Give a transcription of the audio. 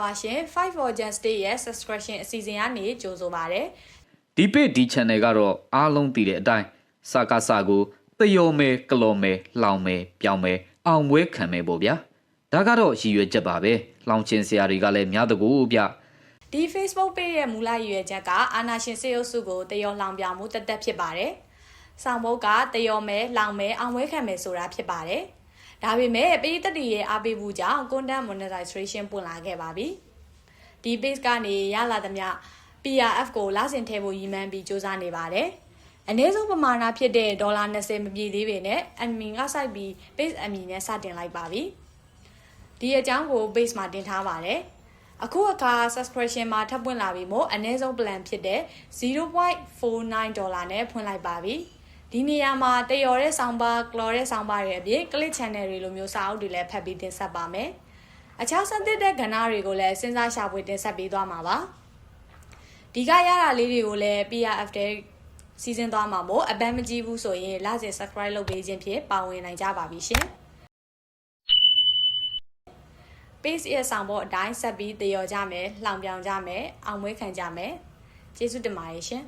ပါရှင် Fight for Justice ရဲ့ subscription အစီအစဉ်ကနေကြိုဆိုပါရစေဒီပေဒီ channel ကတော့အားလုံးသိတဲ့အတိုင်းစကားစကိုတယောမဲကလော်မဲလောင်မဲပြောင်းမဲအောင်မွေးခံမဲပေါ့ဗျာဒါကတော့ရည်ရွယ်ချက်ပါပဲလောင်ချင်စရာတွေကလည်းများတကူဗျဒီ Facebook page ရဲ့မူလရည်ရွယ်ချက်ကအာနာရှင်စေအုပ်စုကိုတယောလောင်ပြောင်မှုတက်တက်ဖြစ်ပါတယ်ဆောင်ဘုတ်ကတယောမဲလောင်မဲအောင်မွေးခံမဲဆိုတာဖြစ်ပါတယ်ဒါပေမဲ့ပြည်သက်တည်ရဲ့အားပေးမှုကြောင့် content monetization ပွင့်လာခဲ့ပါပြီဒီ page ကနေရလာသမျှ PRF ကိုလစဉ်ထည့်ဖို့ရည်မှန်းပြီးစ조사နေပါတယ်အနည်းဆုံးပမာဏဖြစ်တဲ့ဒေါ်လာ20မပြည့်သေးပေနဲ့ admin ကစိုက်ပြီး page admin နဲ့စတင်လိုက်ပါပြီဒီအကြောင်းကို page မှာတင်ထားပါတယ်အခုအခါ subscription မှာထပ်ပွင့်လာပြီမို့အနည်းဆုံး plan ဖြစ်တဲ့ $0.49 ဒေါ်လာနဲ့ဖွင့်လိုက်ပါပြီဒီနေရာမှာတယော်တဲ့ဆောင်းပါကလော်တဲ့ဆောင်းပါတွေအပြင် click channel တွေလိုမျိုးစာအုပ်တွေလည်းဖတ်ပြီးတင်ဆက်ပါမယ်အခြားစသစ်တဲ့ကဏ္ဍတွေကိုလည်းစဉ်းစားရှာဖွေတင်ဆက်ပေးသွားမှာပါဒီကရတာလေးတွေကိုလည်း PRF တဲ့စီစဉ်သွားမှာမို့အပန်းမကြည့်ဘူးဆိုရင်လစဉ် subscribe လုပ်ပေးခြင်းဖြင့်ပါဝင်နိုင်ကြပါပြီရှင် page ရဲ့ဆောင်ဖို့အတိုင်းဆက်ပြီးတယော်ကြမယ်လှောင်ပြောင်ကြမယ်အောင်မွေးခံကြမယ်ကျေးဇူးတင်ပါတယ်ရှင်